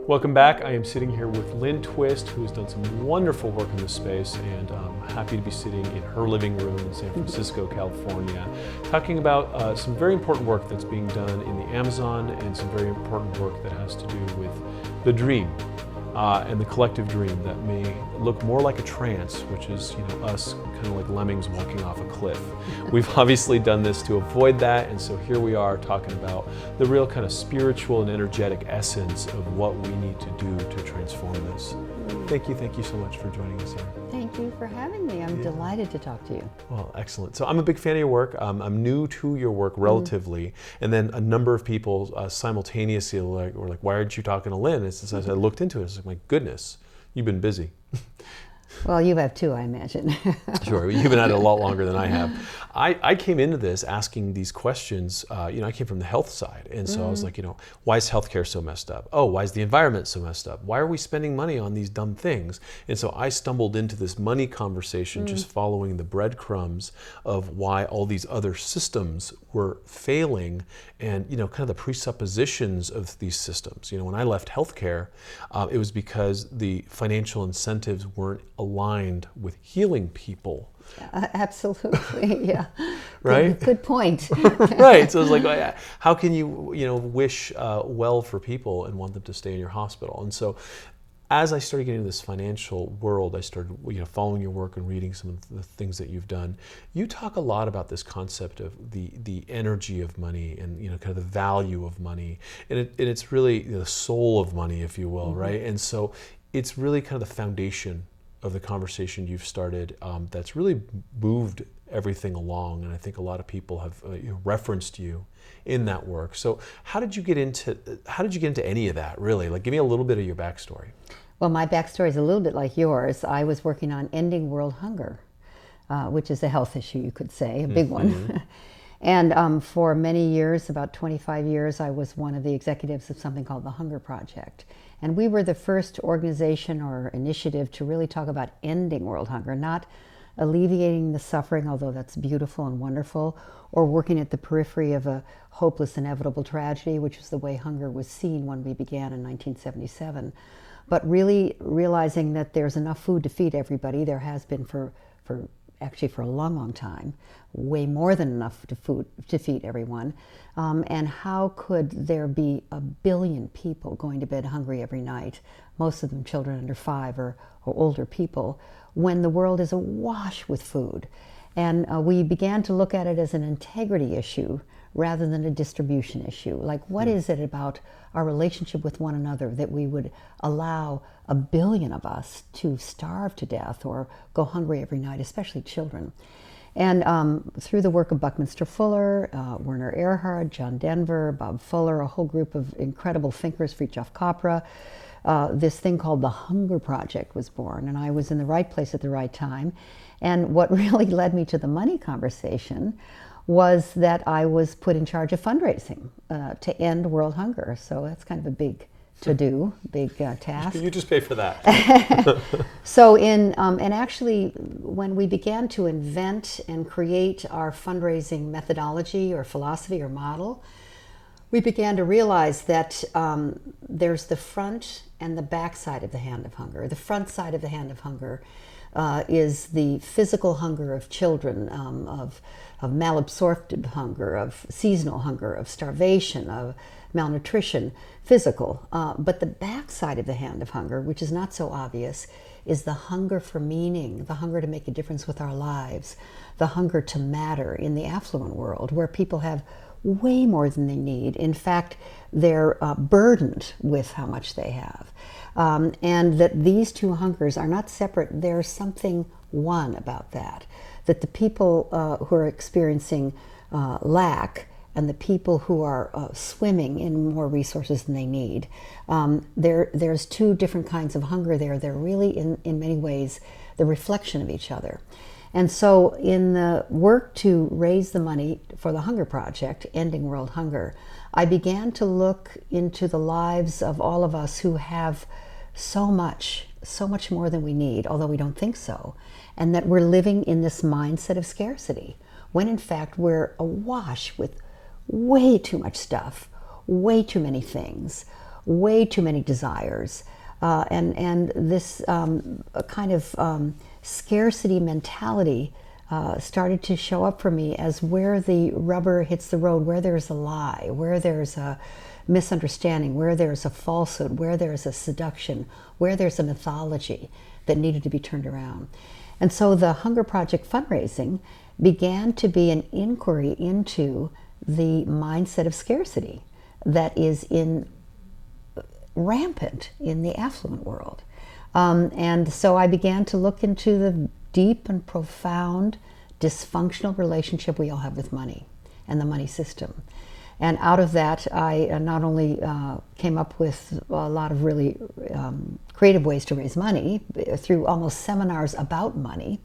Welcome back. I am sitting here with Lynn Twist, who has done some wonderful work in this space, and I'm happy to be sitting in her living room in San Francisco, California, talking about some very important work that's being done in the Amazon and some very important work that has to do with the dream and the collective dream that may look more like a trance, which is, us kind of like lemmings walking off a cliff. We've obviously done this to avoid that, and so here we are talking about the real kind of spiritual and energetic essence of what we need to do to transform this. Thank you so much for joining us here. Thank you for having me. I'm delighted to talk to you. Well, excellent. So I'm a big fan of your work. I'm new to your work relatively, and then a number of people simultaneously were like, "Why aren't you talking to Lynn?" As I looked into it, I was like, "My goodness, you've been busy." Well, you have too, I imagine. Sure, you've been at it a lot longer than I have. I came into this asking these questions. I came from the health side, and so I was like, why is healthcare so messed up? Oh, why is the environment so messed up? Why are we spending money on these dumb things? And so I stumbled into this money conversation, just following the breadcrumbs of why all these other systems were failing, and kind of the presuppositions of these systems. When I left healthcare, it was because the financial incentives weren't aligned with healing people. Absolutely, yeah. Right? Good point. Right. So it's like, how can you, wish well for people and want them to stay in your hospital? And so, as I started getting into this financial world, I started, following your work and reading some of the things that you've done. You talk a lot about this concept of the energy of money and kind of the value of money, and it's really the soul of money, if you will, right? And so, it's really kind of the foundation of the conversation you've started that's really moved everything along, and I think a lot of people have referenced you in that work. So how did you get into any of that, really? Like, give me a little bit of your backstory. Well, my backstory is a little bit like yours. I was working on ending world hunger, which is a health issue, you could say, a big one. And for many years, about 25 years, I was one of the executives of something called the Hunger Project. And we were the first organization or initiative to really talk about ending world hunger, not alleviating the suffering, although that's beautiful and wonderful, or working at the periphery of a hopeless, inevitable tragedy, which is the way hunger was seen when we began in 1977. But really realizing that there's enough food to feed everybody. There has been for a long time, way more than enough food to feed everyone. And how could there be 1 billion people going to bed hungry every night, most of them children under 5 or older people, when the world is awash with food? And we began to look at it as an integrity issue rather than a distribution issue. Like, what is it about our relationship with one another that we would allow 1 billion of us to starve to death or go hungry every night, especially children? And through the work of Buckminster Fuller, Werner Erhard, John Denver, Bob Fuller, a whole group of incredible thinkers, Fritjof Capra, this thing called the Hunger Project was born, and I was in the right place at the right time. And what really led me to the money conversation was that I was put in charge of fundraising to end world hunger. So that's kind of a big to-do, big task. You just pay for that. So and actually, when we began to invent and create our fundraising methodology or philosophy or model, we began to realize that there's the front and the back side of the hand of hunger. The front side of the hand of hunger is the physical hunger of children, of malabsorptive hunger, of seasonal hunger, of starvation, of malnutrition, physical. But the back side of the hand of hunger, which is not so obvious, is the hunger for meaning, the hunger to make a difference with our lives, the hunger to matter in the affluent world, where people have way more than they need. In fact, they're burdened with how much they have. And that these two hungers are not separate. There's something one about that. That the people who are experiencing lack and the people who are swimming in more resources than they need, there's two different kinds of hunger there. They're really, in many ways, the reflection of each other. And so in the work to raise the money for the Hunger Project, Ending World Hunger, I began to look into the lives of all of us who have so much more than we need, although we don't think so, and that we're living in this mindset of scarcity, when in fact we're awash with way too much stuff, way too many things, way too many desires. And this kind of scarcity mentality started to show up for me as where the rubber hits the road, where there's a lie, where there's a misunderstanding, where there's a falsehood, where there's a seduction, where there's a mythology that needed to be turned around. And so the Hunger Project fundraising began to be an inquiry into the mindset of scarcity that is rampant in the affluent world. And so I began to look into the deep and profound dysfunctional relationship we all have with money and the money system. And out of that, I not only came up with a lot of really creative ways to raise money through almost seminars about money.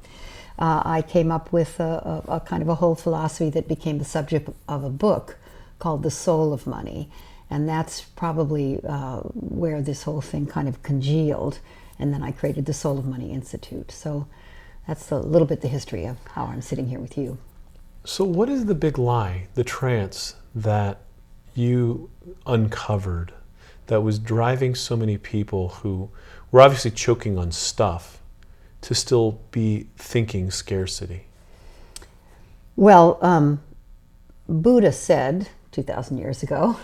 I came up with a kind of a whole philosophy that became the subject of a book called The Soul of Money. And that's probably where this whole thing kind of congealed. And then I created the Soul of Money Institute. So that's a little bit the history of how I'm sitting here with you. So what is the big lie, the trance that you uncovered that was driving so many people who were obviously choking on stuff to still be thinking scarcity? Well, Buddha said 2,000 years ago,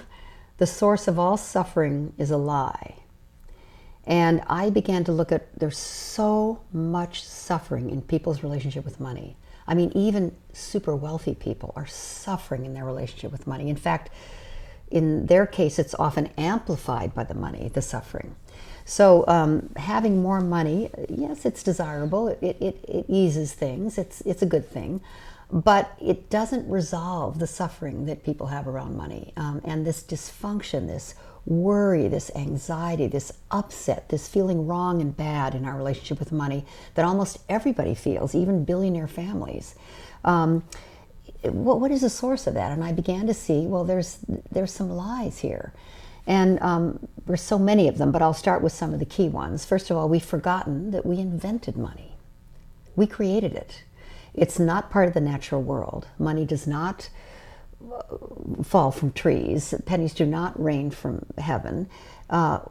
the source of all suffering is a lie. And I began to look at, there's so much suffering in people's relationship with money. I mean, even super wealthy people are suffering in their relationship with money. In fact, in their case, it's often amplified by the money, the suffering. So having more money, yes, it's desirable. It eases things. It's a good thing. But it doesn't resolve the suffering that people have around money. And this dysfunction, this worry, this anxiety, this upset, this feeling wrong and bad in our relationship with money that almost everybody feels, even billionaire families. What is the source of that? And I began to see, well, there's some lies here. And there's so many of them, but I'll start with some of the key ones. First of all, we've forgotten that we invented money. We created it. It's not part of the natural world. Money does not fall from trees. Pennies do not rain from heaven.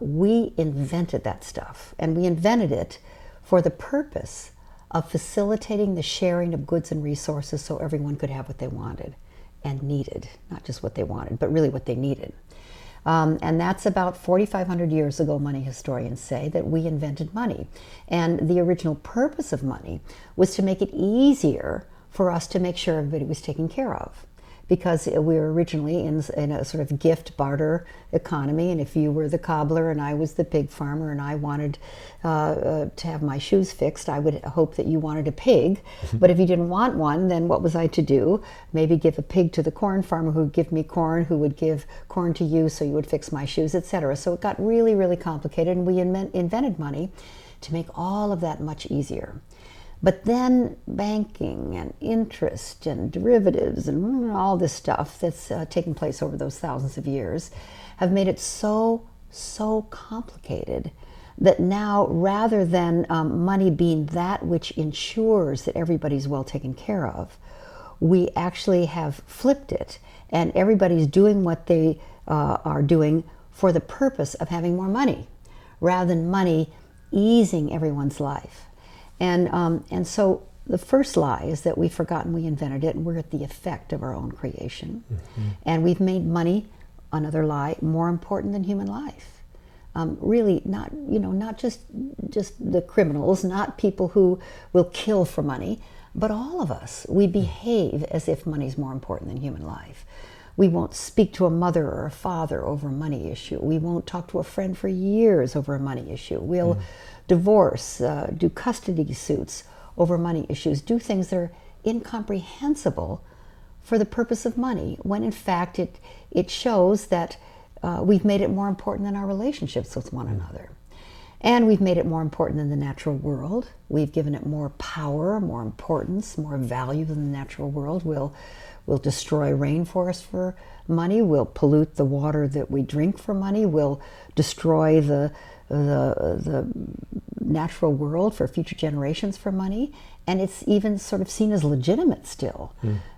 We invented that stuff, and we invented it for the purpose of facilitating the sharing of goods and resources so everyone could have what they wanted and needed, not just what they wanted, but really what they needed. And that's about 4,500 years ago, money historians say, that we invented money. And the original purpose of money was to make it easier for us to make sure everybody was taken care of. Because we were originally in a sort of gift barter economy, and if you were the cobbler and I was the pig farmer and I wanted to have my shoes fixed, I would hope that you wanted a pig. But if you didn't want one, then what was I to do? Maybe give a pig to the corn farmer who would give me corn, who would give corn to you so you would fix my shoes, etc. So it got really, really complicated, and we invented money to make all of that much easier. But then banking and interest and derivatives and all this stuff that's taken place over those thousands of years have made it so complicated that now, rather than money being that which ensures that everybody's well taken care of, we actually have flipped it, and everybody's doing what they are doing for the purpose of having more money, rather than money easing everyone's life. And so the first lie is that we've forgotten we invented it, and we're at the effect of our own creation. Mm-hmm. And we've made money, another lie, more important than human life. Really, not just the criminals, not people who will kill for money, but all of us. We behave as if money's more important than human life. We won't speak to a mother or a father over a money issue. We won't talk to a friend for years over a money issue. We'll divorce, do custody suits over money issues, do things that are incomprehensible for the purpose of money, when in fact it shows that we've made it more important than our relationships with one another. And we've made it more important than the natural world. We've given it more power, more importance, more value than the natural world. We'll destroy rainforests for money. We'll pollute the water that we drink for money. We'll destroy the the natural world for future generations for money, and it's even sort of seen as legitimate still.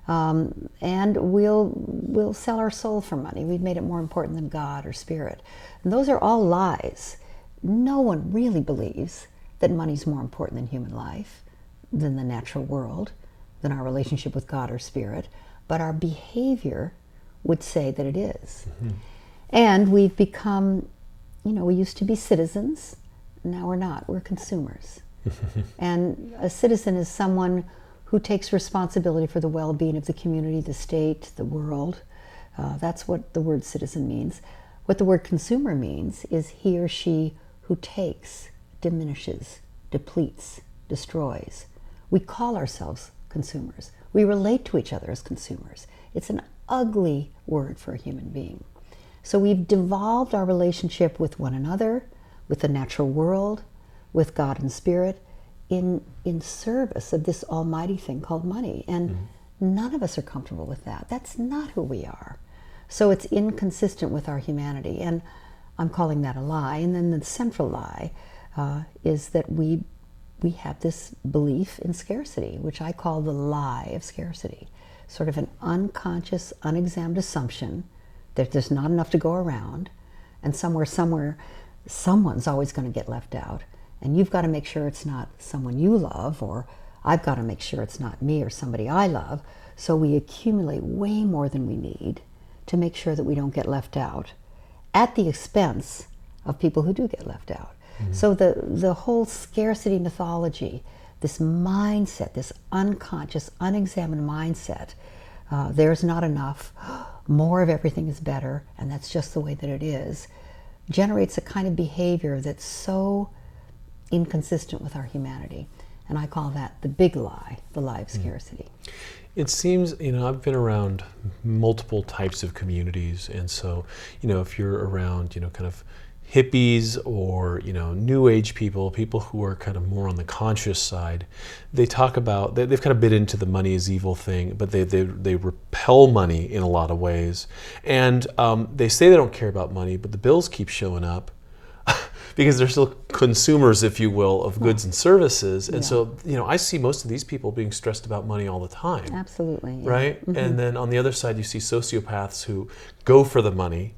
And we'll sell our soul for money. We've made it more important than God or spirit. And those are all lies. No one really believes that money's more important than human life, than the natural world, than our relationship with God or spirit, but our behavior would say that it is. And we've become, we used to be citizens, now we're not, we're consumers. And a citizen is someone who takes responsibility for the well-being of the community, the state, the world. That's what the word citizen means. What the word consumer means is he or she who takes, diminishes, depletes, destroys. We call ourselves consumers. We relate to each other as consumers. It's an ugly word for a human being. So we've devolved our relationship with one another, with the natural world, with God and spirit, in service of this almighty thing called money. And none of us are comfortable with that. That's not who we are. So it's inconsistent with our humanity. And I'm calling that a lie. And then the central lie is that we have this belief in scarcity, which I call the lie of scarcity. Sort of an unconscious, unexamined assumption that there's not enough to go around, and somewhere, someone's always going to get left out. And you've got to make sure it's not someone you love, or I've got to make sure it's not me or somebody I love. So we accumulate way more than we need to make sure that we don't get left out, at the expense of people who do get left out. So the whole scarcity mythology, this mindset, this unconscious, unexamined mindset, there's not enough, more of everything is better, and that's just the way that it is, generates a kind of behavior that's so inconsistent with our humanity. And I call that the big lie, the lie of scarcity. It seems, I've been around multiple types of communities, and so, if you're around, kind of hippies or, new age people who are kind of more on the conscious side, they talk about, they've kind of bit into the money is evil thing, but they repel money in a lot of ways. And they say they don't care about money, but the bills keep showing up because they're still consumers, if you will, of goods and services. And so, I see most of these people being stressed about money all the time. Absolutely. Yeah. Right? And then on the other side, you see sociopaths who go for the money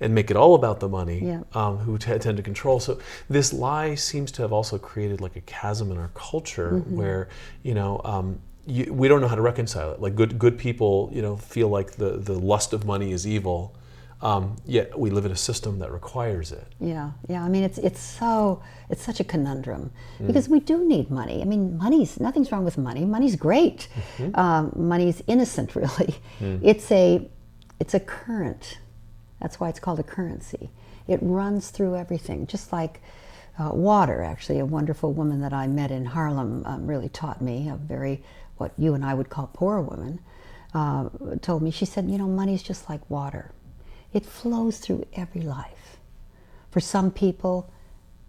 and make it all about the money, who tend to control. So this lie seems to have also created like a chasm in our culture where, we don't know how to reconcile it. Like good people, feel like the lust of money is evil, yet we live in a system that requires it. Yeah. I mean, it's such a conundrum because we do need money. I mean, nothing's wrong with money. Money's great. Money's innocent, really. It's a current. That's why it's called a currency. It runs through everything, just like water. Actually, a wonderful woman that I met in Harlem really taught me, a very, what you and I would call poor woman, told me, she said, money's just like water. It flows through every life. For some people,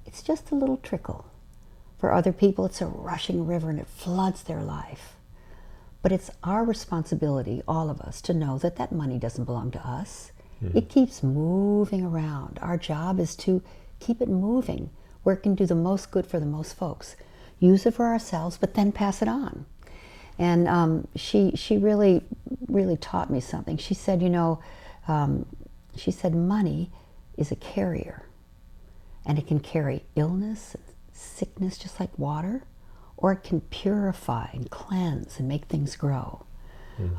it's just a little trickle. For other people, it's a rushing river and it floods their life. But it's our responsibility, all of us, to know that money doesn't belong to us. It keeps moving around. Our job is to keep it moving where it can do the most good for the most folks. Use it for ourselves, but then pass it on. And she really, really taught me something. She said, she said money is a carrier, and it can carry illness and sickness just like water, or it can purify and cleanse and make things grow.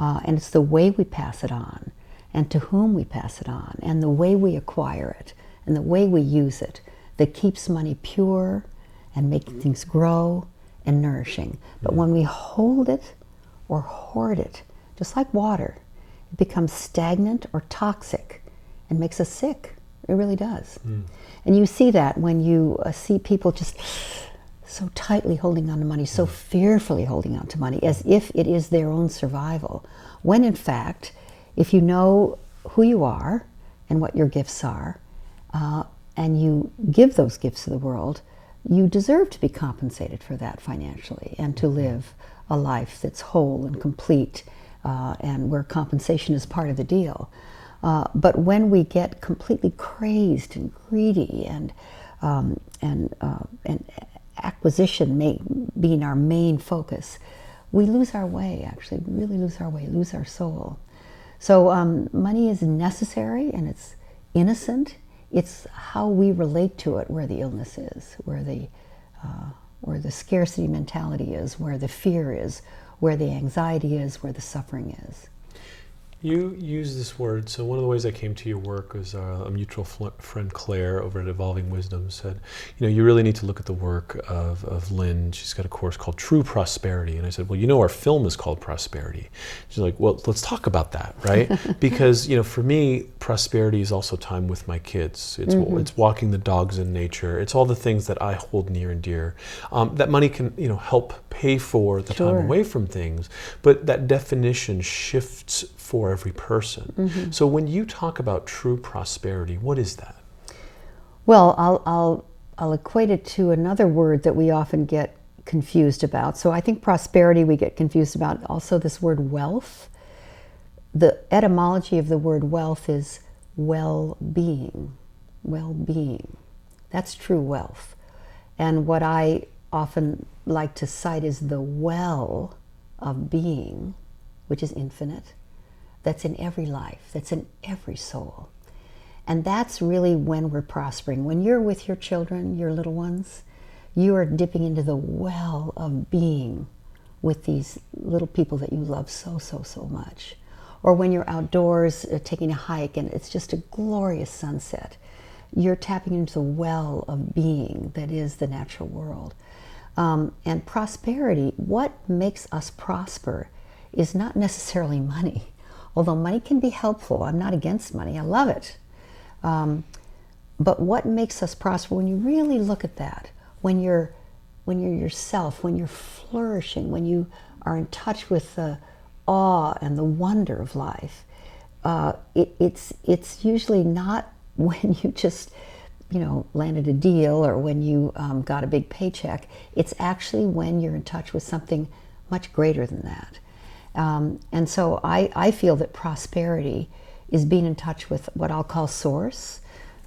And it's the way we pass it on, and to whom we pass it on, and the way we acquire it, and the way we use it, that keeps money pure and making things grow and nourishing. But when we hold it or hoard it, just like water, it becomes stagnant or toxic and makes us sick. It really does. And you see that when you see people just so tightly holding on to money, so fearfully holding on to money, as if it is their own survival, when in fact, if you know who you are and what your gifts are, and you give those gifts to the world, you deserve to be compensated for that financially and to live a life that's whole and complete, and where compensation is part of the deal. But when we get completely crazed and greedy and and acquisition being our main focus, we lose our way, actually, really lose our way, lose our soul. So money is necessary and it's innocent. It's how we relate to it where the illness is, where the scarcity mentality is, where the fear is, where the anxiety is, where the suffering is. You use this word, so one of the ways I came to your work was a mutual friend, Claire, over at Evolving Wisdom, said, you really need to look at the work of Lynn. She's got a course called True Prosperity. And I said, well, our film is called Prosperity. She's like, well, let's talk about that, right? Because, for me, prosperity is also time with my kids. It's walking the dogs in nature. It's all the things that I hold near and dear. That money can, help pay for the time away from things, but that definition shifts for every person. So when you talk about true prosperity, what is that? Well, I'll equate it to another word that we often get confused about. So I think prosperity we get confused about. Also this word wealth. The etymology of the word wealth is well-being. Well-being. That's true wealth. And what I often like to cite is the well of being, which is infinite. That's in every life, that's in every soul. And that's really when we're prospering. When you're with your children, your little ones, you are dipping into the well of being with these little people that you love so, so, so much. Or when you're outdoors taking a hike and it's just a glorious sunset, you're tapping into the well of being that is the natural world. And prosperity, what makes us prosper is not necessarily money. Although money can be helpful, I'm not against money, I love it. But what makes us prosper, when you really look at that, when you're yourself, when you're flourishing, when you are in touch with the awe and the wonder of life, it's usually not when you just landed a deal or when you got a big paycheck. It's actually when you're in touch with something much greater than that. And so I feel that prosperity is being in touch with what I'll call source.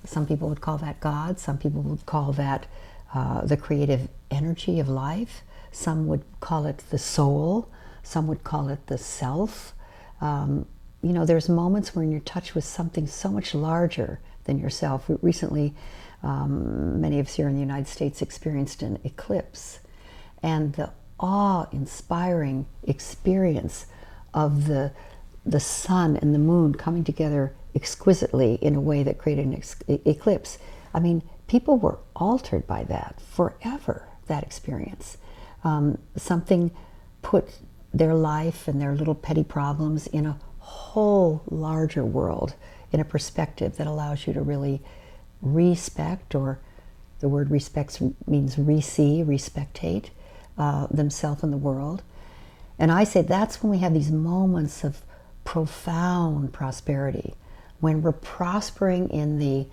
Some people would call that God. Some people would call that the creative energy of life. Some would call it the soul. Some would call it the self. There's moments when you're in touch with something so much larger than yourself. Recently, many of us here in the United States experienced an eclipse. And the awe-inspiring experience of the sun and the moon coming together exquisitely in a way that created an eclipse. I mean, people were altered by that forever, that experience. Something put their life and their little petty problems in a whole larger world, in a perspective that allows you to really respect, or the word respect means re-see, respectate, themselves and the world. And I say that's when we have these moments of profound prosperity, when we're prospering in the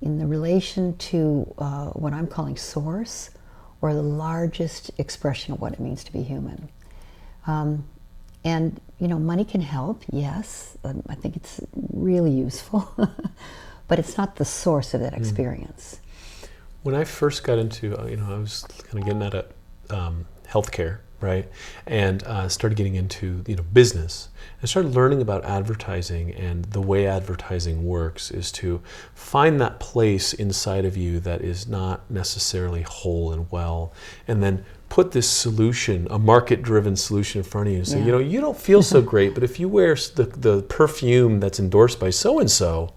relation to what I'm calling source, or the largest expression of what it means to be human. And money can help, yes. I think it's really useful, but it's not the source of that experience. When I first got into, I was kind of getting at healthcare, right? And started getting into business. I started learning about advertising, and the way advertising works is to find that place inside of you that is not necessarily whole and well, and then put this solution, a market-driven solution in front of you and say, you don't feel so great, but if you wear the perfume that's endorsed by so-and-so,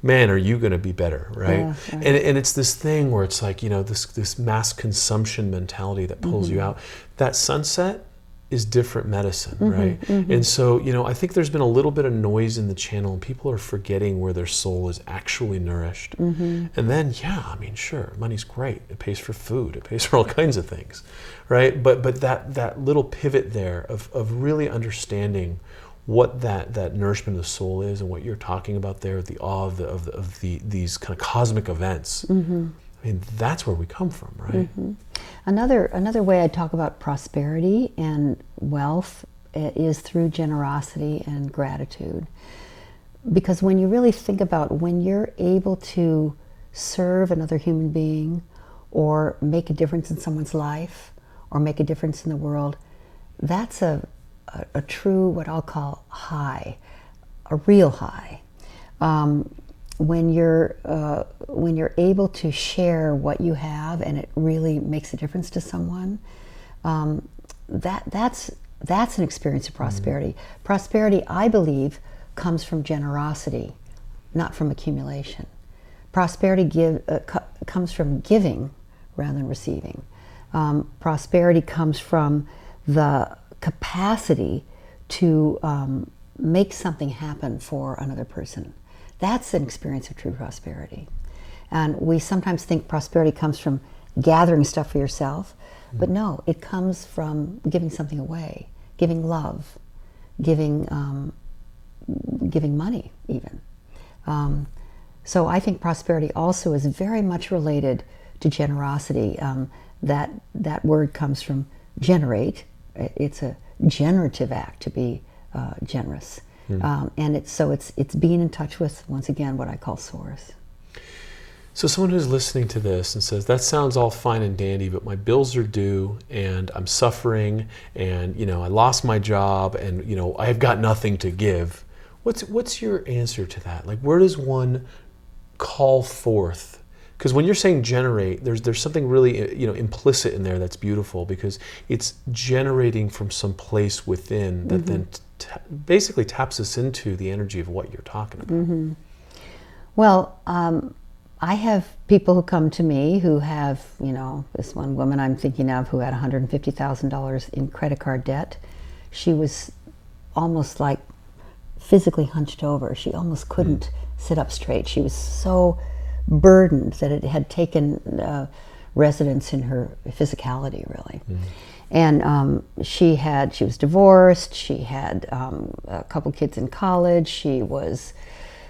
man, are you going to be better, right? Yeah, right. And it's this thing where it's like, this mass consumption mentality that pulls you out. That sunset is different medicine, right? And so, I think there's been a little bit of noise in the channel, and people are forgetting where their soul is actually nourished. And then, sure, money's great. It pays for food. It pays for all kinds of things, right? But that little pivot there of really understanding what that nourishment of the soul is, and what you're talking about there, the awe of these kind of cosmic events. I mean, that's where we come from, right? Another way I talk about prosperity and wealth is through generosity and gratitude. Because when you really think about when you're able to serve another human being, or make a difference in someone's life or make a difference in the world, that's a true, what I'll call high, a real high. When you're able to share what you have and it really makes a difference to someone, that's an experience of prosperity. Prosperity, I believe, comes from generosity, not from accumulation. Prosperity comes from giving rather than receiving. Prosperity comes from the capacity to make something happen for another person. That's an experience of true prosperity. And we sometimes think prosperity comes from gathering stuff for yourself, but no, it comes from giving something away, giving love, giving money even. So I think prosperity also is very much related to generosity. That word comes from generate. It's a generative act to be generous. And it's being in touch with, once again, what I call source. So someone who's listening to this and says, that sounds all fine and dandy, but my bills are due and I'm suffering and, I lost my job and, I've got nothing to give. What's your answer to that? Like, where does one call forth? Because when you're saying generate, there's something really, implicit in there that's beautiful, because it's generating from some place within that then basically taps us into the energy of what you're talking about. Well, I have people who come to me who have, this one woman I'm thinking of who had $150,000 in credit card debt. She was almost like physically hunched over. She almost couldn't sit up straight. She was so burdened that it had taken residence in her physicality, really. And she was divorced. She had a couple kids in college. She was,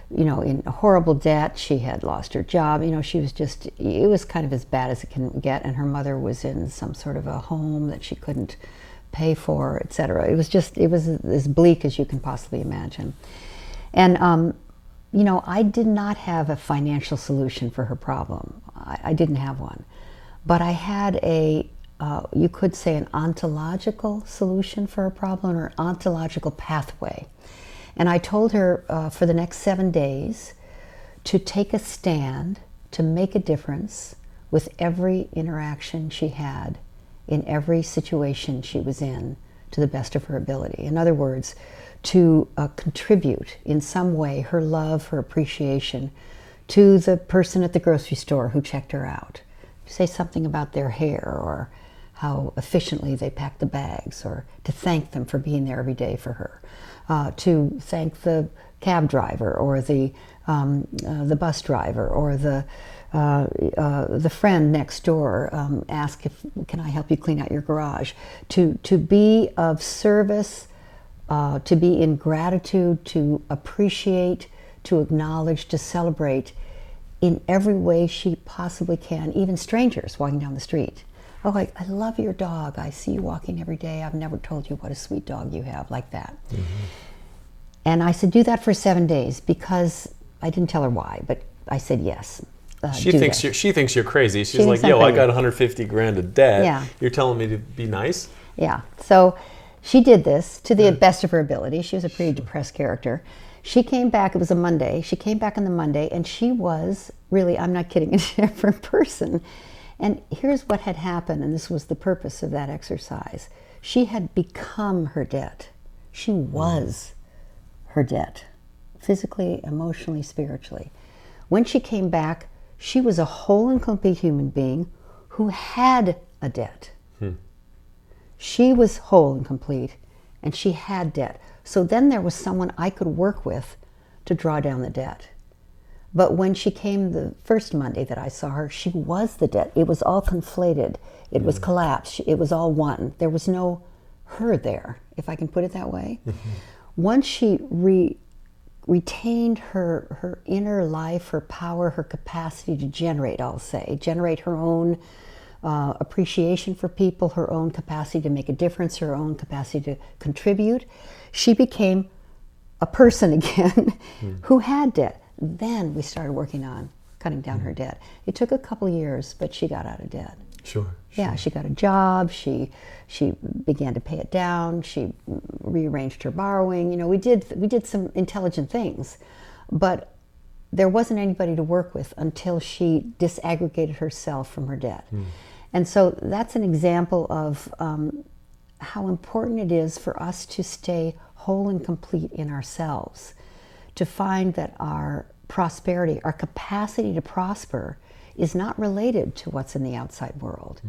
in horrible debt. She had lost her job. She was it was kind of as bad as it can get. And her mother was in some sort of a home that she couldn't pay for, etc. It was as bleak as you can possibly imagine. And, I did not have a financial solution for her problem. I didn't have one. But I had you could say an ontological solution for her problem, or an ontological pathway. And I told her for the next 7 days to take a stand, to make a difference with every interaction she had, in every situation she was in, to the best of her ability. In other words, to contribute in some way her love, her appreciation to the person at the grocery store who checked her out. Say something about their hair, or how efficiently they packed the bags, or to thank them for being there every day for her. To thank the cab driver, or the bus driver, or the friend next door, ask can I help you clean out your garage? To be of service, to be in gratitude, to appreciate, to acknowledge, to celebrate in every way she possibly can, even strangers walking down the street. Oh, I love your dog. I see you walking every day. I've never told you what a sweet dog you have, like that. And I said, do that for 7 days, because I didn't tell her why, but I said yes. She thinks you're crazy. She's like, yo, I got 150 grand of debt. Yeah. You're telling me to be nice? Yeah. So she did this to the best of her ability. She was a pretty depressed character. She came back, it was a Monday. She came back on the Monday, and she was really, I'm not kidding, a different person. And here's what had happened, and this was the purpose of that exercise. She had become her debt. She was her debt, physically, emotionally, spiritually. When she came back, she was a whole and complete human being who had a debt. She was whole and complete, and she had debt. So then there was someone I could work with to draw down the debt. But when she came the first Monday that I saw her, she was the debt. It was all conflated. It was collapsed. It was all one. There was no her there, if I can put it that way. Once she retained her inner life, her power, her capacity to generate, I'll say, generate her own appreciation for people, her own capacity to make a difference, her own capacity to contribute, she became a person again who had debt. Then we started working on cutting down her debt. It took a couple years, but she got out of debt. Sure. Yeah, she got a job. She began to pay it down. She rearranged her borrowing. You know, we did some intelligent things, but there wasn't anybody to work with until she disaggregated herself from her debt. And so that's an example of how important it is for us to stay whole and complete in ourselves, to find that our prosperity, our capacity to prosper, is not related to what's in the outside world.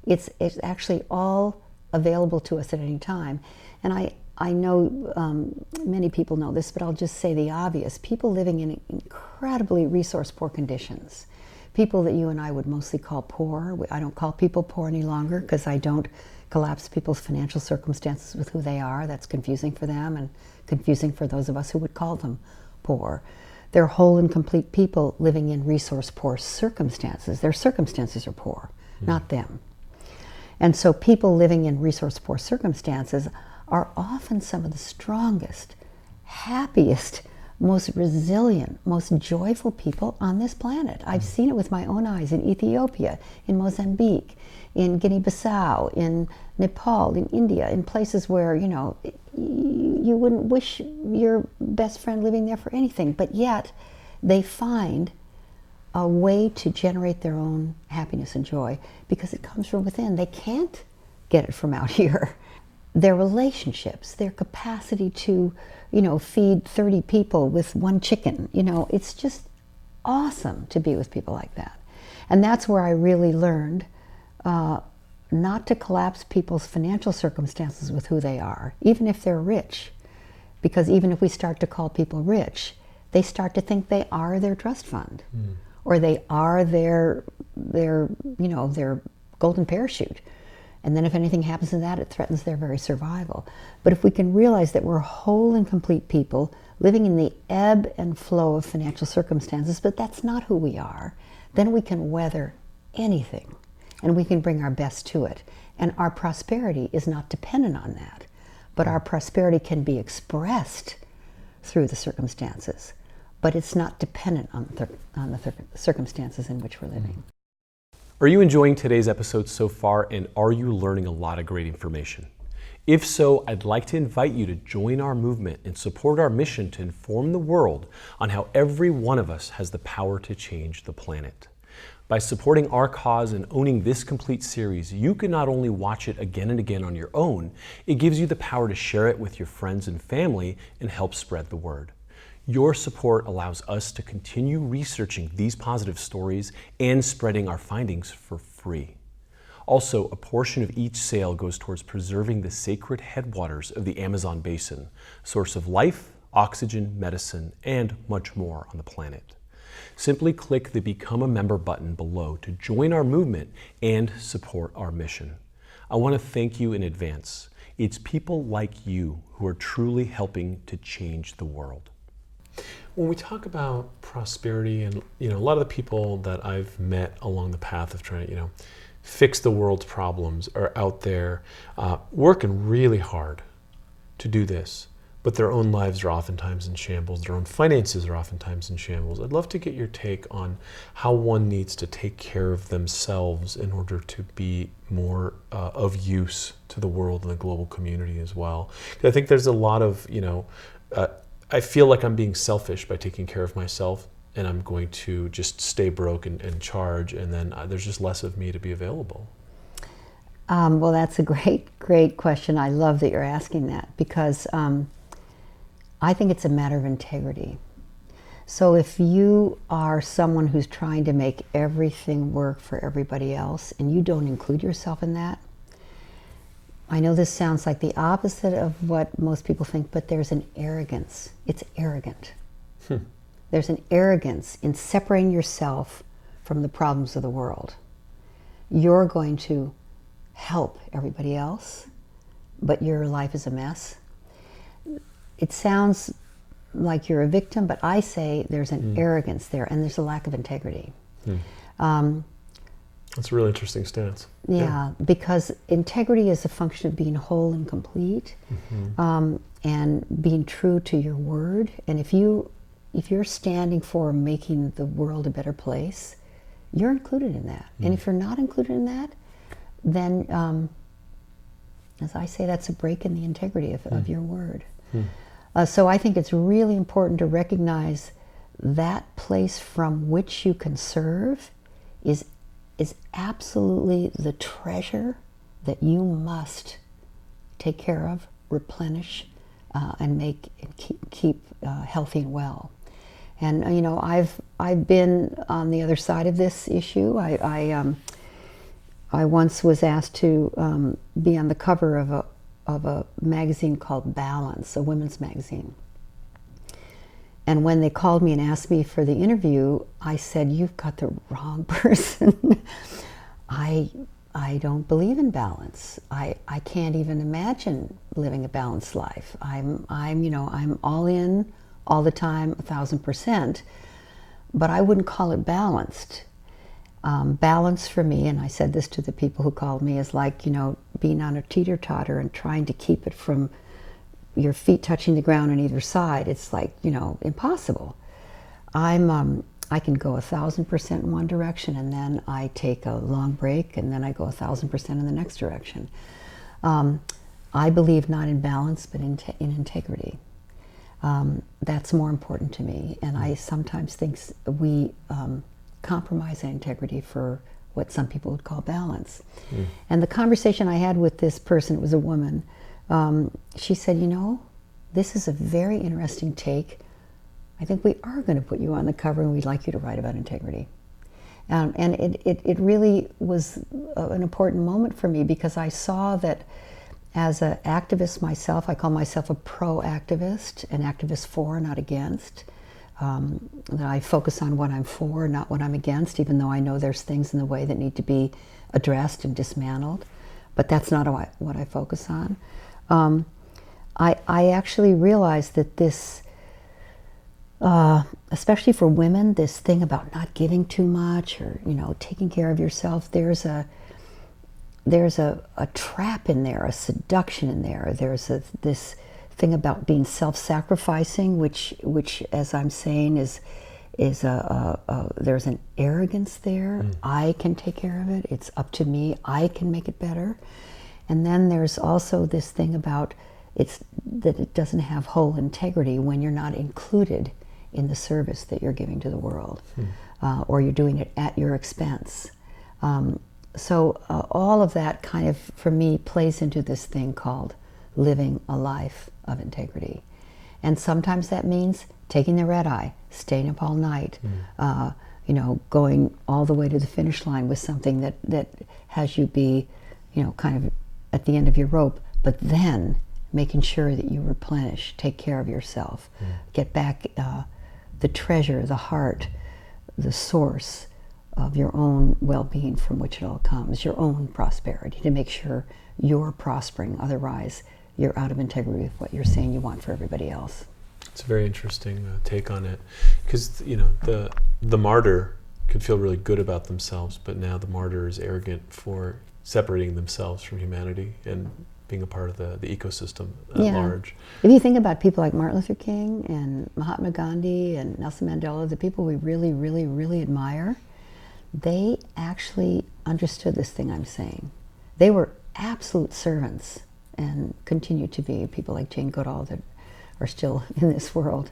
It's actually all available to us at any time. And I know many people know this, but I'll just say the obvious. People living in incredibly resource-poor conditions, people that you and I would mostly call poor. I don't call people poor any longer because I don't collapse people's financial circumstances with who they are. That's confusing for them and confusing for those of us who would call them poor. They're whole and complete people living in resource-poor circumstances. Their circumstances are poor, not them. And so people living in resource-poor circumstances are often some of the strongest, happiest, most resilient, most joyful people on this planet. I've seen it with my own eyes in Ethiopia, in Mozambique, in Guinea-Bissau, in Nepal, in India, in places where, you know, you wouldn't wish your best friend living there for anything, but yet they find a way to generate their own happiness and joy because it comes from within. They can't get it from out here. Their relationships, their capacity to, you know, feed 30 people with one chicken, you know, it's just awesome to be with people like that. And that's where I really learned not to collapse people's financial circumstances with who they are, even if they're rich. Because even if we start to call people rich, they start to think they are their trust fund, or they are their golden parachute. And then if anything happens to that, it threatens their very survival. But if we can realize that we're whole and complete people living in the ebb and flow of financial circumstances, but that's not who we are, then we can weather anything and we can bring our best to it. And our prosperity is not dependent on that, but our prosperity can be expressed through the circumstances, but it's not dependent on the circumstances in which we're living. Are you enjoying today's episode so far, and are you learning a lot of great information? If so, I'd like to invite you to join our movement and support our mission to inform the world on how every one of us has the power to change the planet. By supporting our cause and owning this complete series, you can not only watch it again and again on your own, it gives you the power to share it with your friends and family and help spread the word. Your support allows us to continue researching these positive stories and spreading our findings for free. Also, a portion of each sale goes towards preserving the sacred headwaters of the Amazon basin, source of life, oxygen, medicine, and much more on the planet. Simply click the Become a Member button below to join our movement and support our mission. I want to thank you in advance. It's people like you who are truly helping to change the world. When we talk about prosperity, and a lot of the people that I've met along the path of trying to fix the world's problems are out there working really hard to do this, but their own lives are oftentimes in shambles, their own finances are oftentimes in shambles. I'd love to get your take on how one needs to take care of themselves in order to be more of use to the world and the global community as well. I think there's a lot of I feel like I'm being selfish by taking care of myself, and I'm going to just stay broke and charge, and then there's just less of me to be available. Well, that's a great question. I love that you're asking that because I think it's a matter of integrity. So if you are someone who's trying to make everything work for everybody else and you don't include yourself in that, I know this sounds like the opposite of what most people think, but there's an arrogance. It's arrogant. There's an arrogance in separating yourself from the problems of the world. You're going to help everybody else, but your life is a mess. It sounds like you're a victim, but I say there's an arrogance there, and there's a lack of integrity. That's a really interesting stance. Yeah, because integrity is a function of being whole and complete, and being true to your word. And if you if you're standing for making the world a better place, you're included in that. And if you're not included in that, then, as I say, that's a break in the integrity of your word. So I think it's really important to recognize that place from which you can serve is absolutely the treasure that you must take care of, replenish, and make and keep healthy and well. And you know, I've been on the other side of this issue. I once was asked to be on the cover of a magazine called Balance, a women's magazine. And when they called me and asked me for the interview, I said, "You've got the wrong person. I don't believe in balance. I can't even imagine living a balanced life. I'm all in all the time, 1,000%, but I wouldn't call it balanced. Balance for me," and I said this to the people who called me, "is like, you know, being on a teeter-totter and trying to keep it from your feet touching the ground on either side. It's like, you know, impossible. I can go 1,000% in one direction, and then I take a long break, and then I go 1,000% in the next direction. I believe not in balance, but in integrity. That's more important to me, and I sometimes think we compromise that integrity for what some people would call balance. And the conversation I had with this person, it was a woman, she said, "You know, this is a very interesting take. I think we are going to put you on the cover, and we'd like you to write about integrity." And it really was an important moment for me, because I saw that as an activist myself, I call myself a pro-activist, an activist for, not against. That I focus on what I'm for, not what I'm against, even though I know there's things in the way that need to be addressed and dismantled. But that's not what I focus on. I actually realized that this, especially for women, this thing about not giving too much, or, you know, taking care of yourself, there's a trap in there, a seduction in there. There's this thing about being self-sacrificing, which as I'm saying is there's an arrogance there. I can take care of it. It's up to me. I can make it better. And then there's also this thing about that it doesn't have whole integrity when you're not included in the service that you're giving to the world, or you're doing it at your expense. So all of that kind of, for me, plays into this thing called living a life of integrity. And sometimes that means taking the red eye, staying up all night, you know, going all the way to the finish line with something that has you be, you know, kind of at the end of your rope, but then making sure that you replenish, take care of yourself, get back the treasure, the heart, the source of your own well-being from which it all comes, your own prosperity, to make sure you're prospering. Otherwise, you're out of integrity with what you're saying you want for everybody else. It's a very interesting take on it, because, you know, the martyr could feel really good about themselves, but now the martyr is arrogant for separating themselves from humanity and being a part of the ecosystem at large. If you think about people like Martin Luther King and Mahatma Gandhi and Nelson Mandela, the people we really, really, really admire, they actually understood this thing I'm saying. They were absolute servants and continue to be. People like Jane Goodall that are still in this world.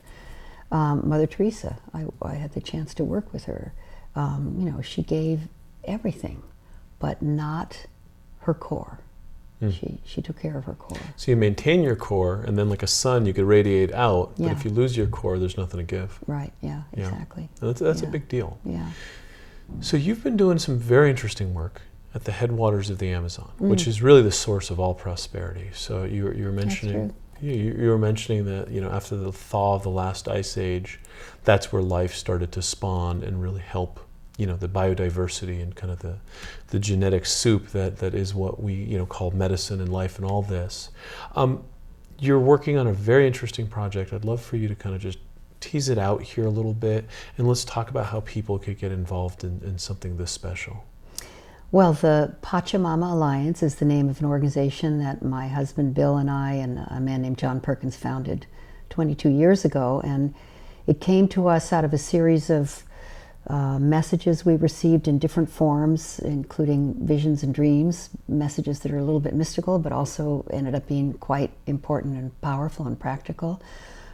Mother Teresa, I had the chance to work with her. You know, she gave everything, but not her core. She took care of her core. So you maintain your core, and then like a sun, you could radiate out. Yeah. But if you lose your core, there's nothing to give. Right. Yeah. Exactly. And that's a big deal. Yeah. So you've been doing some very interesting work at the headwaters of the Amazon, which is really the source of all prosperity. So you were mentioning. You were mentioning that, you know, after the thaw of the last ice age, that's where life started to spawn and really help, you know, the biodiversity and kind of the genetic soup that is what we, you know, call medicine and life and all this. You're working on a very interesting project. I'd love for you to kind of just tease it out here a little bit, and let's talk about how people could get involved in something this special. Well, the Pachamama Alliance is the name of an organization that my husband Bill and I and a man named John Perkins founded 22 years ago, and It came to us out of a series of messages we received in different forms, including visions and dreams, messages that are a little bit mystical, but also ended up being quite important and powerful and practical,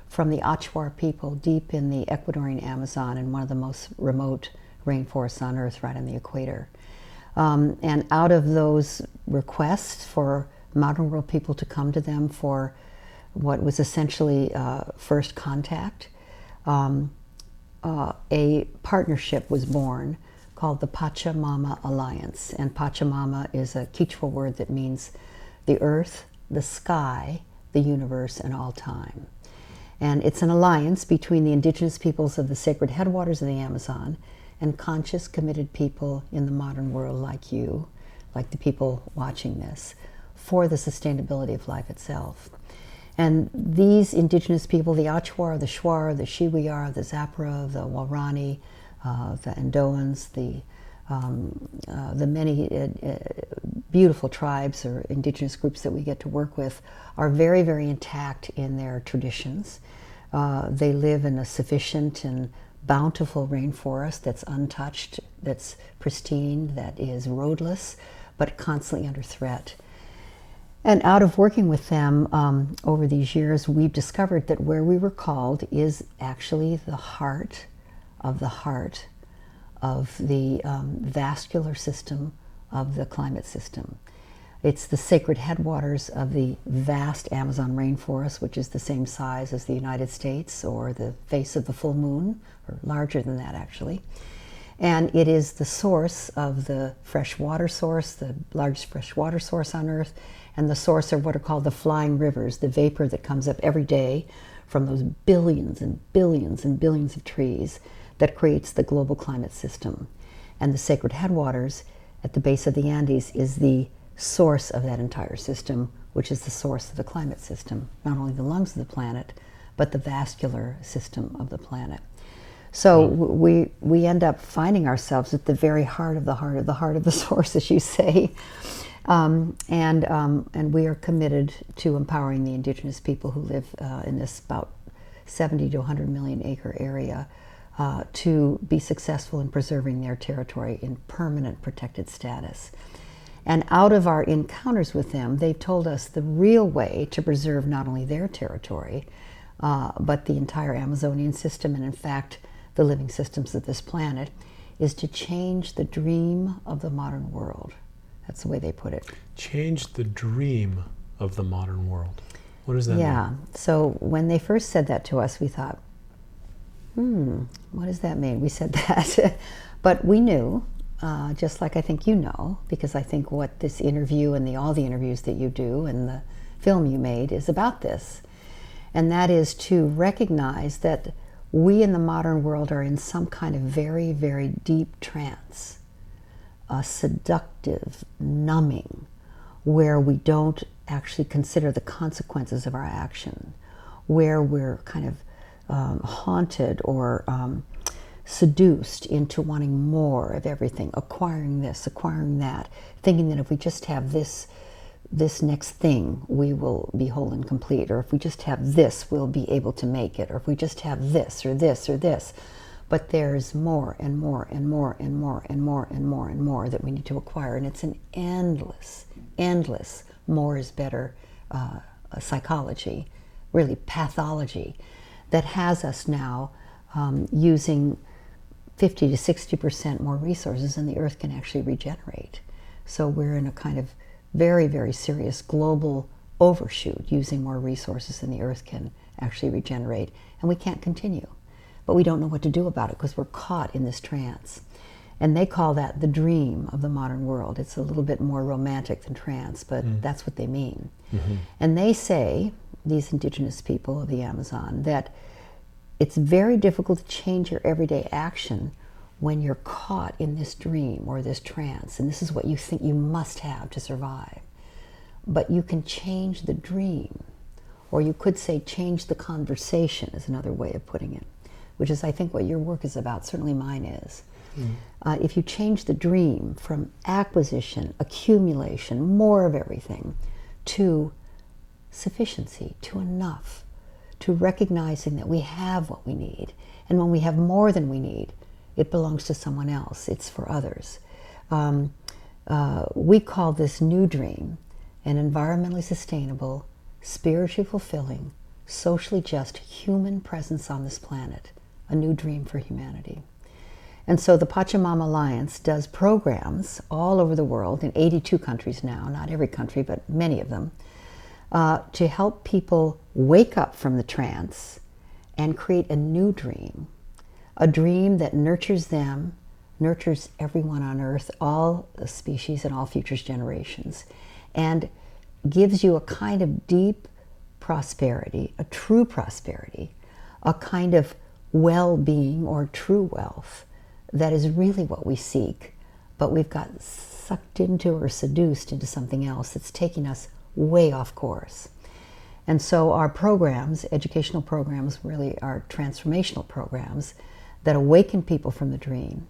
from the Achuar people deep in the Ecuadorian Amazon, in one of the most remote rainforests on Earth, right on the equator. And out of those requests for modern world people to come to them for what was essentially first contact, a partnership was born called the Pachamama Alliance. And Pachamama is a Quechua word that means the earth, the sky, the universe, and all time. And it's an alliance between the indigenous peoples of the sacred headwaters of the Amazon and conscious, committed people in the modern world like you, like the people watching this, for the sustainability of life itself. And these indigenous people, the Achuar, the Shuar, the Shiwiyar, the Zapra, the Waorani, the Andoans, the many beautiful tribes or indigenous groups that we get to work with, are very, very intact in their traditions. They live in a sufficient and bountiful rainforest that's untouched, that's pristine, that is roadless, but constantly under threat. And out of working with them over these years, we've discovered that where we were called is actually the heart of the vascular system of the climate system. It's the sacred headwaters of the vast Amazon rainforest, which is the same size as the United States or the face of the full moon, or larger than that actually. And it is the source of the fresh water source, the largest fresh water source on Earth, and the source of what are called the flying rivers, the vapor that comes up every day from those billions and billions and billions of trees that creates the global climate system. And the sacred headwaters at the base of the Andes is the source of that entire system, which is the source of the climate system, not only the lungs of the planet, but the vascular system of the planet. So we end up finding ourselves at the very heart of the heart of the heart of the source, as you say. And we are committed to empowering the indigenous people who live in this about 70 to 100 million acre area to be successful in preserving their territory in permanent protected status. And out of our encounters with them, they've told us the real way to preserve not only their territory, but the entire Amazonian system, and in fact, the living systems of this planet, is to change the dream of the modern world. That's the way they put it. Change the dream of the modern world. What does that mean? Yeah. So when they first said that to us, we thought, what does that mean? We said that. But we knew, just like I think you know, because I think what this interview and all the interviews that you do and the film you made is about this. And that is to recognize that we in the modern world are in some kind of very, very deep trance, a seductive numbing, where we don't actually consider the consequences of our action, where we're kind of haunted or seduced into wanting more of everything, acquiring this, acquiring that, thinking that if we just have this next thing, we will be whole and complete, or if we just have this, we'll be able to make it, or if we just have this or this or this. But there's more and more and more and more and more and more and more that we need to acquire, and it's an endless more is better psychology, really pathology, that has us now using 50 to 60% more resources than the Earth can actually regenerate. So we're in a kind of very, very serious global overshoot, using more resources than the Earth can actually regenerate, and we can't continue. But we don't know what to do about it because we're caught in this trance. And they call that the dream of the modern world. It's a little bit more romantic than trance, but that's what they mean. Mm-hmm. And they say, these indigenous people of the Amazon, that it's very difficult to change your everyday action when you're caught in this dream or this trance, and this is what you think you must have to survive. But you can change the dream, or you could say change the conversation is another way of putting it, which is I think what your work is about, certainly mine is. If you change the dream from acquisition, accumulation, more of everything, to sufficiency, to enough, to recognizing that we have what we need. And when we have more than we need, it belongs to someone else. It's for others. We call this New Dream an environmentally sustainable, spiritually fulfilling, socially just human presence on this planet, a new dream for humanity. And so the Pachamama Alliance does programs all over the world, in 82 countries now, not every country, but many of them, to help people wake up from the trance and create a new dream, a dream that nurtures them, nurtures everyone on Earth, all the species and all future generations, and gives you a kind of deep prosperity, a true prosperity, a kind of well-being or true wealth that is really what we seek, but we've got sucked into or seduced into something else that's taking us way off course. And so our programs, educational programs, really are transformational programs that awaken people from the dream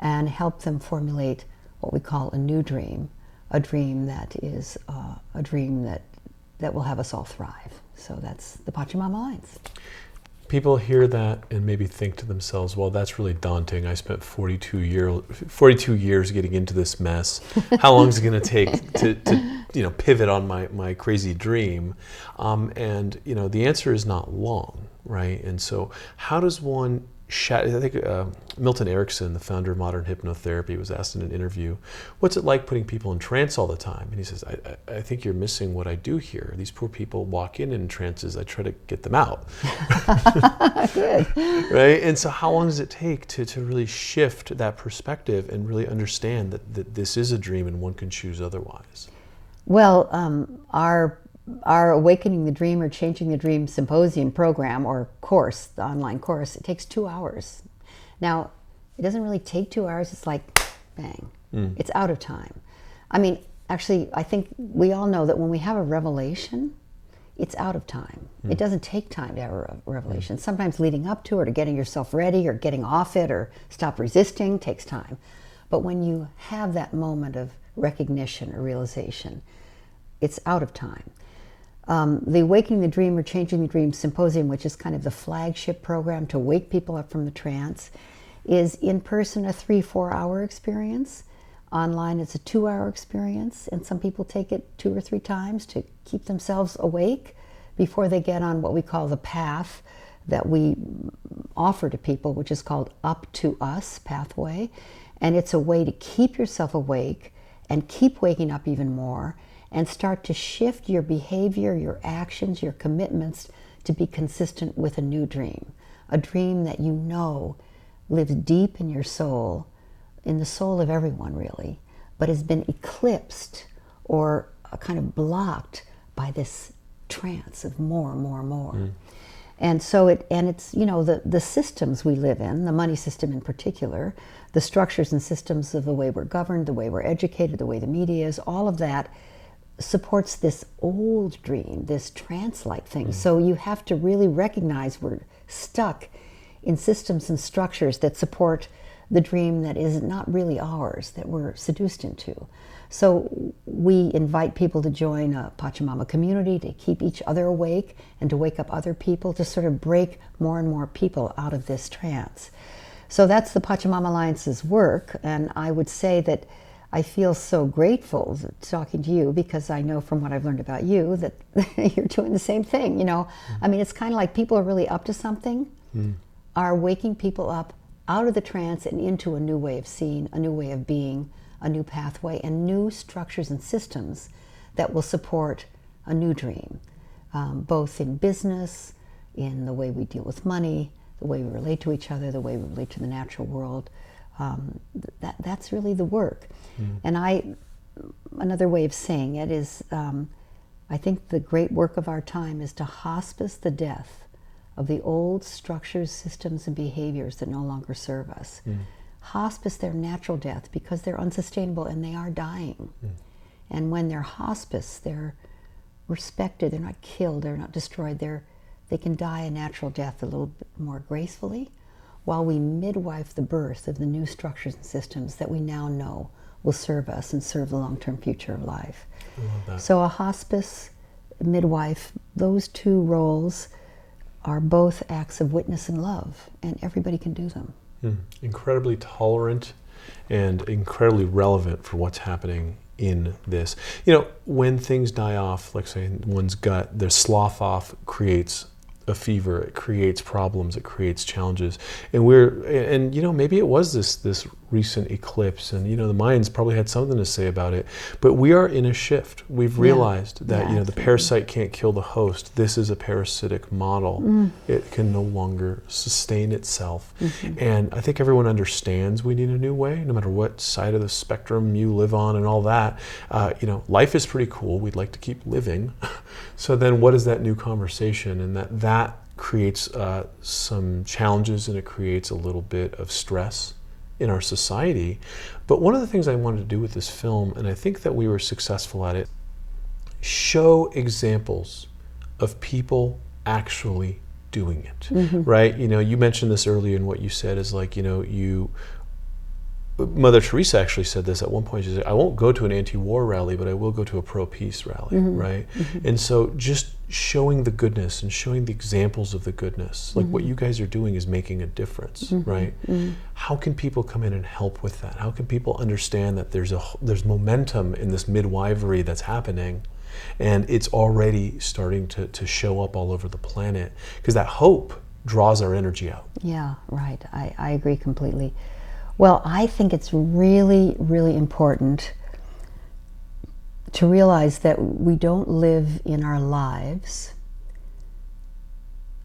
and help them formulate what we call a new dream, a dream that is a dream that will have us all thrive. So that's the Pachamama Alliance. People hear that and maybe think to themselves, well, that's really daunting. I spent 42 years getting into this mess. How long is it going to take to pivot on my crazy dream? And the answer is not long, right? And so how does one I think Milton Erickson, the founder of modern hypnotherapy, was asked in an interview, what's it like putting people in trance all the time? And he says, I think you're missing what I do here. These poor people walk in trances. I try to get them out. Good. Right? And so how long does it take to really shift that perspective and really understand that this is a dream and one can choose otherwise? Well, our Awakening the Dream or Changing the Dream symposium program or course, the online course, it takes 2 hours. Now, it doesn't really take 2 hours. It's like, bang. It's out of time. I mean, actually, I think we all know that when we have a revelation, it's out of time. It doesn't take time to have a revelation. Sometimes leading up to it or getting yourself ready or getting off it or stop resisting takes time. But when you have that moment of recognition or realization, it's out of time. The Awakening the Dream or Changing the Dream Symposium, which is kind of the flagship program to wake people up from the trance, is in person a 3-4 hour experience. Online it's a 2-hour experience, and some people take it 2 or 3 times to keep themselves awake before they get on what we call the path that we offer to people, which is called Up to Us pathway. And it's a way to keep yourself awake and keep waking up even more, and start to shift your behavior, your actions, your commitments to be consistent with a new dream. A dream that you know lives deep in your soul, in the soul of everyone really, but has been eclipsed or kind of blocked by this trance of more. And so it's the systems we live in, the money system in particular, the structures and systems of the way we're governed, the way we're educated, the way the media is, all of that supports this old dream, this trance-like thing. So you have to really recognize we're stuck in systems and structures that support the dream that is not really ours, that we're seduced into. So we invite people to join a Pachamama community to keep each other awake and to wake up other people, to sort of break more and more people out of this trance. So that's the Pachamama Alliance's work, and I would say that I feel so grateful talking to you, because I know from what I've learned about you that you're doing the same thing. I mean, it's kind of like people are really up to something, are waking people up out of the trance and into a new way of seeing, a new way of being, a new pathway, and new structures and systems that will support a new dream, both in business, in the way we deal with money, the way we relate to each other, the way we relate to the natural world. That's really the work. And another way of saying it is, I think the great work of our time is to hospice the death of the old structures, systems, and behaviors that no longer serve us. Hospice their natural death because they're unsustainable and they are dying. And when they're hospice, they're respected, they're not killed, they're not destroyed, they can die a natural death a little bit more gracefully, while we midwife the birth of the new structures and systems that we now know will serve us and serve the long-term future of life. I love that. So a hospice, midwife, those two roles are both acts of witness and love, and everybody can do them. Incredibly tolerant and incredibly relevant for what's happening in this. When things die off, like say in one's gut, their slough off creates a fever, it creates problems, it creates challenges. And maybe it was this recent eclipse, and the Mayans probably had something to say about it, but we are in a shift. We've realized that the parasite can't kill the host. This is a parasitic model. It can no longer sustain itself. And I think everyone understands we need a new way, no matter what side of the spectrum you live on and all that. Life is pretty cool. We'd like to keep living. So then what is that new conversation? And that creates some challenges, and it creates a little bit of stress in our society. But one of the things I wanted to do with this film, and I think that we were successful at it, show examples of people actually doing it, right? You mentioned this earlier in what you said is like, Mother Teresa actually said this at one point. She said, I won't go to an anti-war rally, but I will go to a pro-peace rally, right? And so just showing the goodness and showing the examples of the goodness, like what you guys are doing is making a difference, right? How can people come in and help with that? How can people understand that there's momentum in this midwifery that's happening, and it's already starting to show up all over the planet? Because that hope draws our energy out. Yeah, right. I agree completely. Well, I think it's really, really important to realize that we don't live in our lives,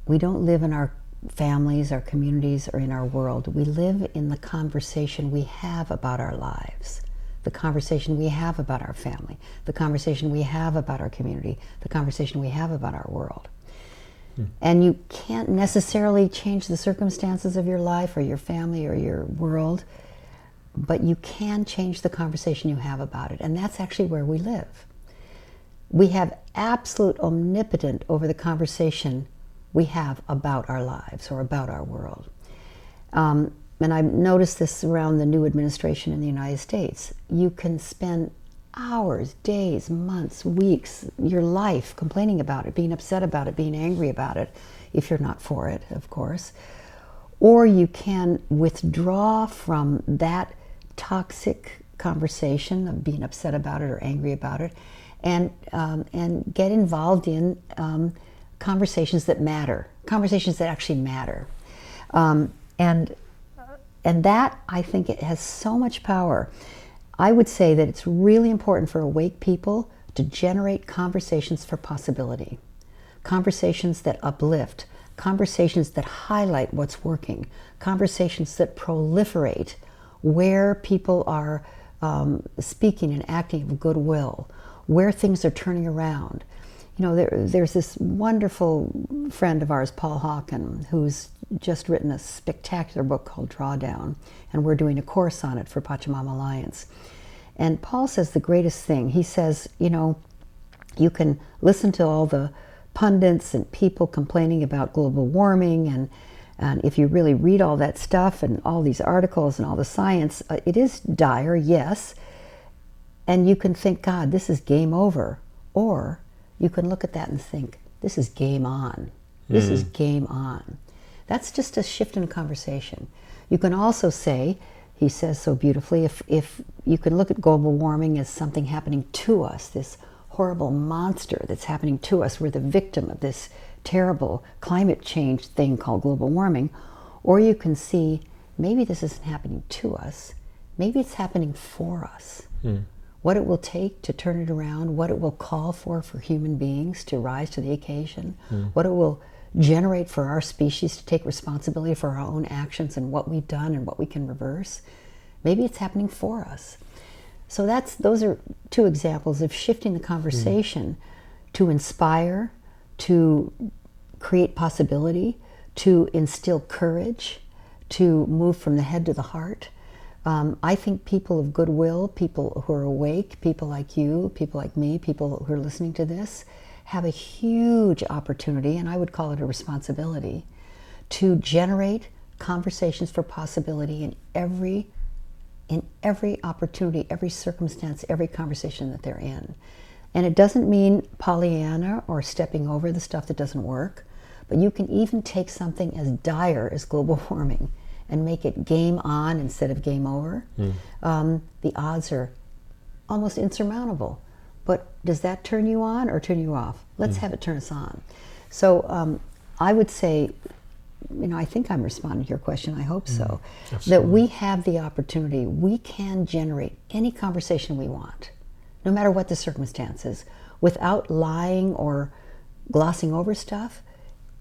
we don't live in our families, our communities, or in our world. We live in the conversation we have about our lives, the conversation we have about our family, the conversation we have about our community, the conversation we have about our world. And you can't necessarily change the circumstances of your life or your family or your world, but you can change the conversation you have about it. And that's actually where we live. We have absolute omnipotence over the conversation we have about our lives or about our world. And I've noticed this around the new administration in the United States. You can spend hours, days, months, weeks, your life complaining about it, being upset about it, being angry about it, if you're not for it, of course. Or you can withdraw from that toxic conversation of being upset about it or angry about it, and get involved in conversations that matter, conversations that actually matter. And that, I think, it has so much power. I would say that it's really important for awake people to generate conversations for possibility, conversations that uplift, conversations that highlight what's working, conversations that proliferate where people are speaking and acting of goodwill, where things are turning around. There's this wonderful friend of ours, Paul Hawken, who's just written a spectacular book called Drawdown, and we're doing a course on it for Pachamama Alliance. And Paul says the greatest thing. He says, you can listen to all the pundits and people complaining about global warming, and if you really read all that stuff and all these articles and all the science, it is dire, yes. And you can think, God, this is game over. Or you can look at that and think, this is game on. This is game on. That's just a shift in conversation. You can also say, he says so beautifully, if you can look at global warming as something happening to us, this horrible monster that's happening to us, we're the victim of this terrible climate change thing called global warming, or you can see maybe this isn't happening to us, maybe it's happening for us. What it will take to turn it around, what it will call for human beings to rise to the occasion, what it will generate for our species to take responsibility for our own actions and what we've done and what we can reverse. Maybe it's happening for us. So those are two examples of shifting the conversation to inspire, to create possibility, to instill courage, to move from the head to the heart. I think people of goodwill, people who are awake, people like you, people like me, people who are listening to this, have a huge opportunity, and I would call it a responsibility, to generate conversations for possibility in every opportunity, every circumstance, every conversation that they're in. And it doesn't mean Pollyanna or stepping over the stuff that doesn't work, But you can even take something as dire as global warming and make it game on instead of game over. The odds are almost insurmountable. But does that turn you on or turn you off? Let's have it turn us on. So I would say, I think I'm responding to your question, I hope so, that we have the opportunity, we can generate any conversation we want, no matter what the circumstances, without lying or glossing over stuff.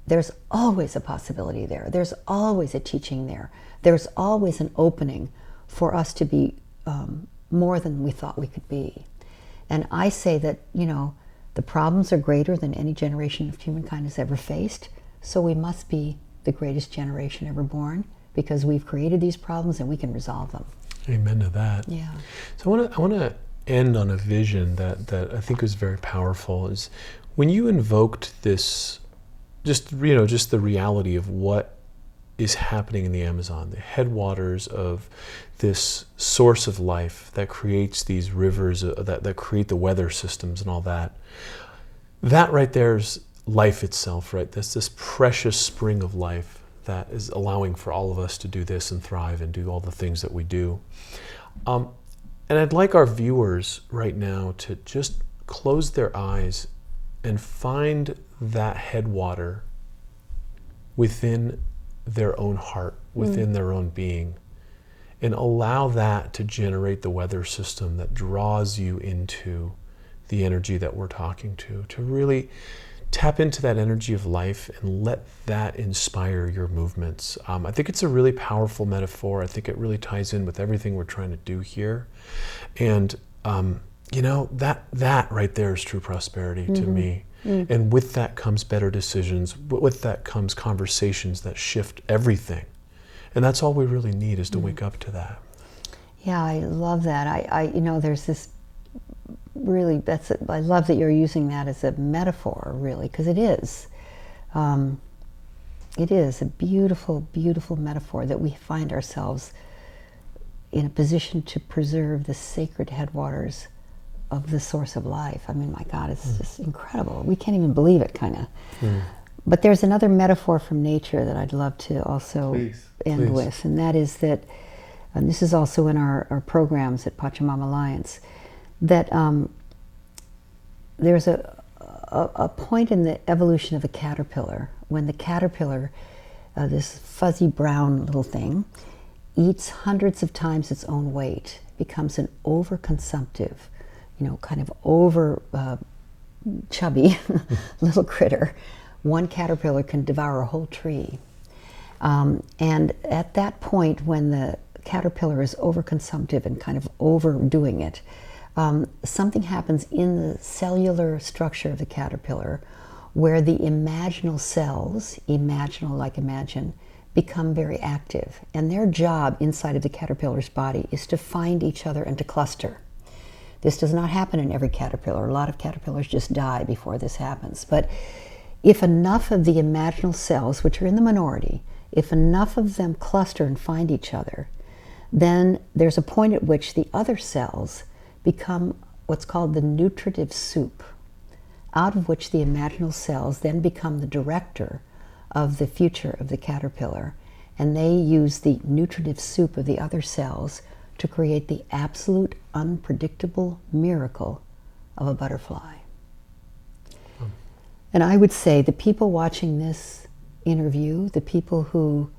There's always a possibility there. There's always a teaching there. There's always an opening for us to be more than we thought we could be. And I say that, the problems are greater than any generation of humankind has ever faced, so we must be the greatest generation ever born, because we've created these problems and we can resolve them. Amen to that. Yeah. So I want to end on a vision that I think was very powerful. Is when you invoked this, just the reality of what is happening in the Amazon, the headwaters of this source of life that creates these rivers that create the weather systems and all that. That right there is life itself, right? That's this precious spring of life that is allowing for all of us to do this and thrive and do all the things that we do. And I'd like our viewers right now to just close their eyes and find that headwater within their own heart, within their own being, and allow that to generate the weather system that draws you into the energy that we're talking to really tap into that energy of life and let that inspire your movements. I think it's a really powerful metaphor. I think it really ties in with everything we're trying to do here. And, that right there is true prosperity to me. And with that comes better decisions. With that comes conversations that shift everything. And that's all we really need, is to wake up to that. Yeah, I love that. I there's this really, I love that you're using that as a metaphor, really, because it is. It is a beautiful, beautiful metaphor that we find ourselves in a position to preserve the sacred headwaters of the source of life. I mean, my God, it's just incredible. We can't even believe it, kind of. But there's another metaphor from nature that I'd love to also end with, and that is that, and this is also in our programs at Pachamama Alliance, that there's a point in the evolution of a caterpillar when the caterpillar, this fuzzy brown little thing, eats hundreds of times its own weight, becomes an overconsumptive, kind of over chubby little critter. One caterpillar can devour a whole tree. And at that point, when the caterpillar is overconsumptive and kind of overdoing it, something happens in the cellular structure of the caterpillar where the imaginal cells, imagine, become very active. And their job inside of the caterpillar's body is to find each other and to cluster. This does not happen in every caterpillar. A lot of caterpillars just die before this happens. But if enough of the imaginal cells, which are in the minority, if enough of them cluster and find each other, then there's a point at which the other cells become what's called the nutritive soup, out of which the imaginal cells then become the director of the future of the caterpillar. And they use the nutritive soup of the other cells to create the absolute unpredictable miracle of a butterfly. And I would say the people watching this interview, the people who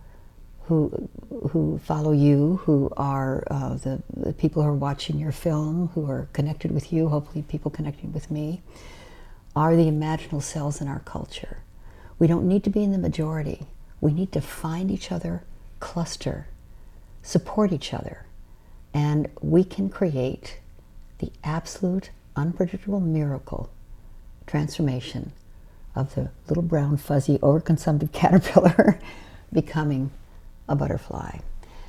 follow you, who are the people who are watching your film, who are connected with you, hopefully people connecting with me, are the imaginal cells in our culture. We don't need to be in the majority. We need to find each other, cluster, support each other, and we can create the absolute unpredictable miracle transformation of the little brown fuzzy overconsumptive caterpillar becoming a butterfly.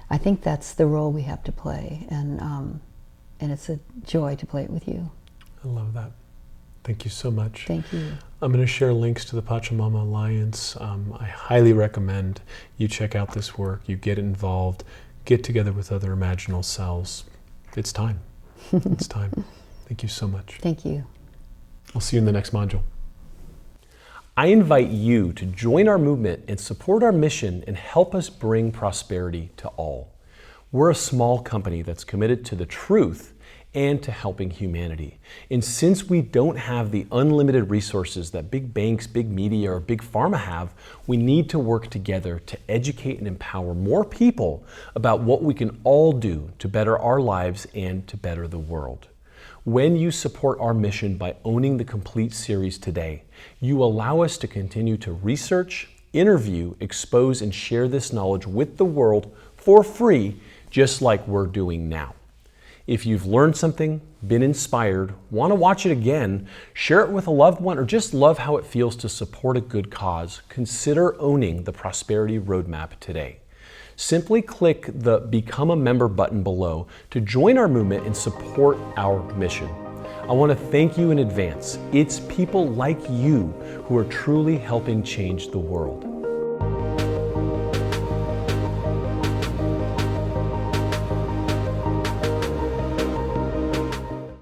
I think that's the role we have to play, and it's a joy to play it with you. I love that. Thank you so much. Thank you. I'm going to share links to the Pachamama Alliance. I highly recommend you check out this work, you get involved, get together with other imaginal cells. It's time. It's time. Thank you so much. Thank you. I'll see you in the next module. I invite you to join our movement and support our mission and help us bring prosperity to all. We're a small company that's committed to the truth and to helping humanity. And since we don't have the unlimited resources that big banks, big media, or big pharma have, we need to work together to educate and empower more people about what we can all do to better our lives and to better the world. When you support our mission by owning the complete series today, you allow us to continue to research, interview, expose, and share this knowledge with the world for free, just like we're doing now. If you've learned something, been inspired, want to watch it again, share it with a loved one, or just love how it feels to support a good cause, consider owning the Prosperity Roadmap today. Simply click the Become a Member button below to join our movement and support our mission. I want to thank you in advance. It's people like you who are truly helping change the world.